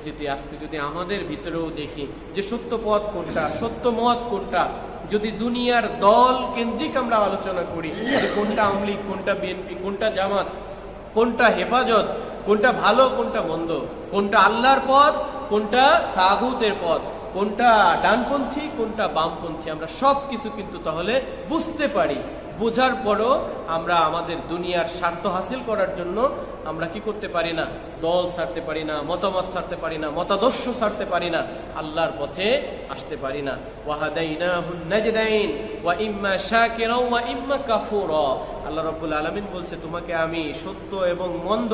উপস্থিতি, আজকে যদি আমাদের ভিতরেও দেখি যে সত্য পথ কোনটা, সত্য মত কোনটা, যদি দুনিয়ার দল কেন্দ্রিক আমরা আলোচনা করি যে কোনটা আওয়ামী লীগ, কোনটা বিএনপি, কোনটা জামাত, কোনটা হেফাজত, কোনটা ভালো কোনটা মন্দ, কোনটা আল্লাহর পথ, কোনটা তাগুতের পথ, কোনটা ডানপন্থী, কোনটা বামপন্থী, আমরা সব কিছু কিন্তু তাহলে বুঝতে পারি। বোঝার পরও আমরা আমাদের দুনিয়ার স্বার্থ হাসিল করার জন্য আমরা কি করতে পারি না? দল ছাড়তে পারি না, মতামত ছাড়তে পারি না, মতাদর্শ ছাড়তে পারি না, আল্লাহর পথে আসতে পারি না। ওয়াহাদাইনাহুন নাজদাইন ওয়া ইম্মা শাকিরা ওয়া ইম্মা কাফুরা। আল্লাহ রাব্বুল আলামিন বলছে, তোমাকে আমি সত্য এবং মন্দ,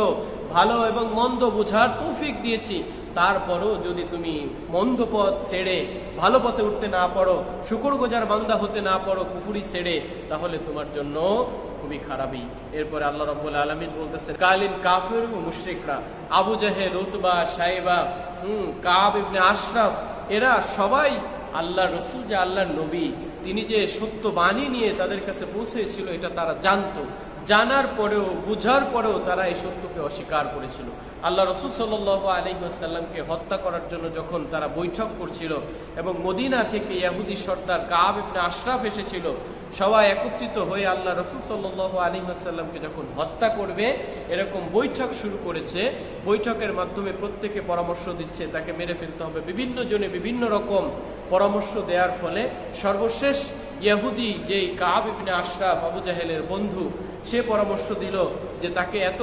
ভালো এবং মন্দ বোঝার তৌফিক দিয়েছি। তারপরও যদি তুমি মন্দ পথ ছেড়ে ভালো পথে উঠতে না পারো, শুকরগুজার বান্দা হতে না পারো কুফরি ছেড়ে, তাহলে তোমার জন্য খুবই খারাপই। এরপরে আল্লাহ রাব্বুল আলামিন বলতেছেন, কালিন কাফির ও মুশরিকরা, আবু জাহেল, উতবা, সাইবা, কাব ইবনে আশরাফ, এরা সবাই আল্লাহ রসুল যে আল্লাহর নবী, তিনি যে সত্য বাণী নিয়ে তাদের কাছে পৌঁছেছিল এটা তারা জানতো। জানার পরেও, বুঝার পরেও তারা এই সত্যকে অস্বীকার করেছিল। আল্লাহ রসুল সাল্লাল্লাহু আলাইহি ওয়াসাল্লামকে হত্যা করার জন্য যখন তারা বৈঠক করছিল এবং মদিনা থেকে ইহুদি সর্দার কাব ইবনে আশরাফ এসেছিল, সবাই একত্রিত হয়ে আল্লাহ রসুল সাল্লাল্লাহু আলাইহি ওয়াসাল্লামকে যখন হত্যা করবে এরকম বৈঠক শুরু করেছে। বৈঠকের মাধ্যমে প্রত্যেকে পরামর্শ দিচ্ছে তাকে মেরে ফেলতে হবে, বিভিন্ন জনে বিভিন্ন রকম পরামর্শ দেওয়ার ফলে সর্বশেষ ইহুদি যেই কাব ইবনে আশরাফ, আবু জাহেলের বন্ধু, সে পরামর্শ দিল যে তাকে এত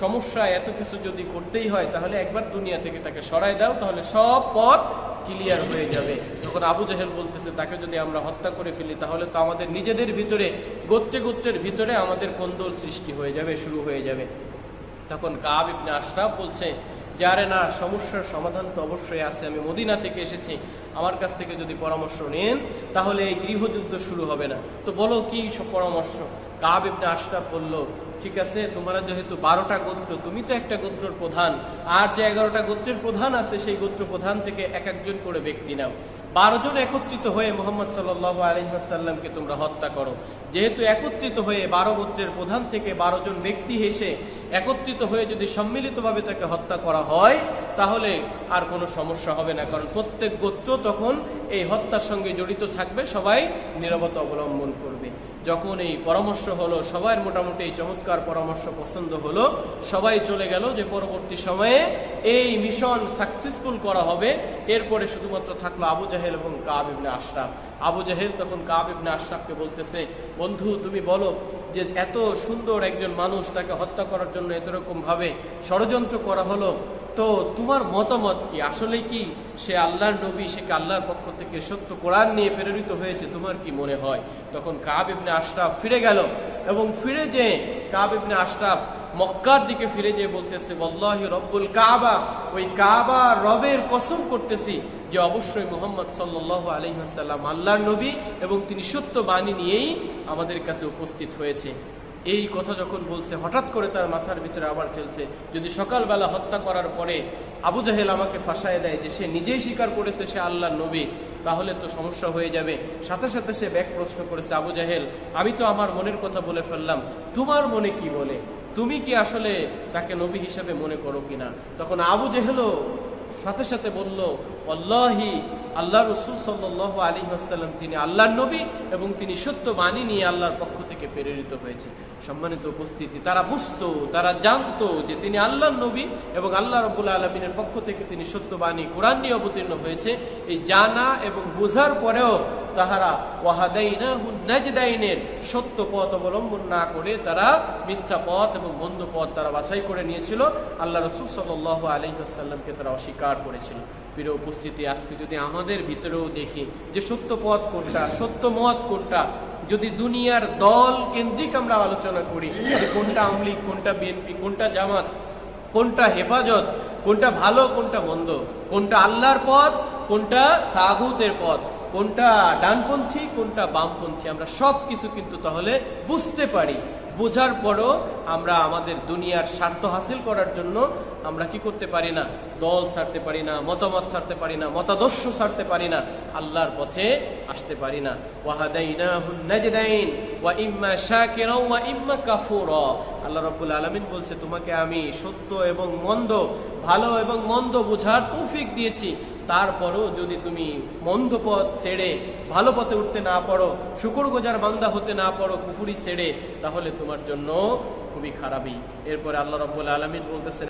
সমস্যা, এত কিছু যদি করতেই হয় তাহলে একবার দুনিয়া থেকে তাকে সরাই দাও, তাহলে সব পথ ক্লিয়ার হয়ে যাবে। তখন আবু জাহেল বলতেছে, তাকে যদি আমরা হত্যা করে ফেলি তাহলে তো আমাদের নিজেদের ভিতরে, গোত্রে গোত্রের ভিতরে আমাদের কোন্দল সৃষ্টি হয়ে যাবে, শুরু হয়ে যাবে। তখন কাব ইবনে আশরাফ বলছে, যারে না, সমস্যার সমাধান তো অবশ্যই আছে, আমি মদিনা থেকে এসেছি, আমার কাছ থেকে যদি পরামর্শ নেন তাহলে এই গৃহযুদ্ধ শুরু হবে না। তো বলো কি সব পরামর্শ? কাব ইবনে আশরাফ বলল, ঠিক আছে, তোমরা যেহেতু 12টা গোত্র, তুমি তো একটা গোত্রের প্রধান, আর যে 11টা গোত্রের প্রধান আছে সেই গোত্র প্রধান থেকে এক একজন করে ব্যক্তি নাও, 12 জন একত্রিত হয়ে মুহাম্মদ সাল্লাল্লাহু আলাইহি ওয়াসাল্লামকে তোমরা হত্যা করো। যেহেতু একত্রিত হয়ে 12 গোত্রের প্রধান থেকে 12 জন ব্যক্তি এসে একত্রিত হয়ে যদি সম্মিলিতভাবে তাকে হত্যা করা হয় তাহলে আর কোনো সমস্যা হবে না, কারণ প্রত্যেক গোত্র তখন এই হত্যার সঙ্গে জড়িত থাকবে, সবাই নীরবতা অবলম্বন করবে। যখন এই পরামর্শ হলো, সবার মোটামুটি এই চমৎকার পরামর্শ পছন্দ হলো, সবাই চলে গেল যে পরবর্তী সময়ে এই মিশন সাকসেসফুল করা হবে। এরপরে শুধুমাত্র থাকলো আবু জাহেল এবং কাব ইবনে আশরাফ। আবু জাহেল তখন কাব ইবনে আশরাফকে বলতেছে, বন্ধু তুমি বলো যে এত সুন্দর একজন মানুষ, তাকে হত্যা করার জন্য এত রকম ভাবে ষড়যন্ত্র করা হলো, তো তোমার মতামত কি? আসলে কি সে আল্লাহর নবী, সে কি আল্লাহর পক্ষ থেকে সত্য কোরআন নিয়ে প্রেরিত হয়েছে? তোমার কি মনে হয়? তখন কাব ইবনে আশরাফ ফিরে গেল এবং ফিরে যে কাব ইবনে আশরাফ মক্কার দিকে ফিরে যেয়ে বলতেছে, ওয়াল্লাহি রব্বুল কাবা, ওই কাবা রবের কসম করতেছি যে অবশ্যই মুহাম্মদ সাল্লাল্লাহু আলাইহি ওয়াসাল্লাম আল্লাহর নবী এবং তিনি সত্য বাণী নিয়েই আমাদের কাছে উপস্থিত হয়েছে। এই কথা যখন বলছে, হঠাৎ করে তার মাথার ভিতরে আবার খেলছে, যদি সকালবেলা হত্যা করার পরে আবু জাহেল আমাকে ফাঁসায় দেয় যে সে নিজেই স্বীকার করেছে সে আল্লাহর নবী, তাহলে তো সমস্যা হয়ে যাবে। সাথে সাথে সে ব্যাক প্রশ্ন করেছে, আবু জাহেল, আমি তো আমার মনের কথা বলে ফেললাম, তোমার মনে কি বলে? তুমি কি আসলে তাকে নবী হিসাবে মনে করো কিনা? তখন আবু জাহেলও সাথে সাথে বলল, আল্লাহি, আল্লাহ রসুল সাল্লাল্লাহু আলাইহি ওয়াসাল্লাম তিনি আল্লাহর নবী এবং তিনি সত্য বাণী নিয়ে আল্লাহর পক্ষ থেকে প্রেরিত হয়েছে। সম্মানিত উপস্থিতি, তারা বুঝতো, তারা জানতো যে তিনি আল্লাহর নবী এবং আল্লাহ রাব্বুল আলামিনের পক্ষ থেকে তিনি সত্য বাণী কোরআন নিয়ে অবতীর্ণ হয়েছে। এই জানা এবং বোঝার পরেও তাহারা ওয়াহাদাইনাহুন নাজদাইনের সত্য পথ অবলম্বন না করে তারা মিথ্যা পথ এবং মন্দ পথ তারা বাছাই করে নিয়েছিল। আল্লাহ রাসূল সাল্লাল্লাহু আলাইহি ওয়াসাল্লামকে তারা অস্বীকার করেছিল। প্রিয় উপস্থিতি, আজকে যদি আমাদের ভিতরেও দেখি যে সত্য পথ কোনটা, সত্য মত কোনটা, যদি দুনিয়ার দল কেন্দ্রিক আমরা আলোচনা করি যে কোনটা আওয়ামী লীগ, কোনটা বিএনপি, কোনটা জামাত, কোনটা হেফাজত, কোনটা ভালো কোনটা মন্দ, কোনটা আল্লাহর পথ, কোনটা তাগুতের পথ, কোনটা ডানপন্থী, কোনটা বামপন্থী, আমরা সব কিছু কিন্তু তাহলে বুঝতে পারি। বোঝার পরও আমরা আমাদের দুনিয়ার স্বার্থ হাসিল করার জন্য আমরা কি করতে পারি না, দল ছাড়তে পারি না, মতামত ছাড়তে পারি না, মতাদর্শ ছাড়তে পারি না, আল্লাহর পথে আসতে পারি না। ওয়াহাদাইনাহুন নাজদাইন ওয়া ইম্মা শাকিরা ওয়া ইম্মা কাফুরা। আল্লাহ রাব্বুল আলামিন বলছে, তোমাকে আমি সত্য এবং মন্দ, ভালো এবং মন্দ বোঝার তৌফিক দিয়েছি। তারপরও যদি তুমি মন্দ পথ ছেড়ে ভালো পথে উঠতে না পারো, শুকরগুজার বান্দা হতে না পারো, কুফরি ছেড়ে, তাহলে তোমার জন্য খুবই খারাপই। এরপরে আল্লাহ রাব্বুল আলামিন বলতেছেন,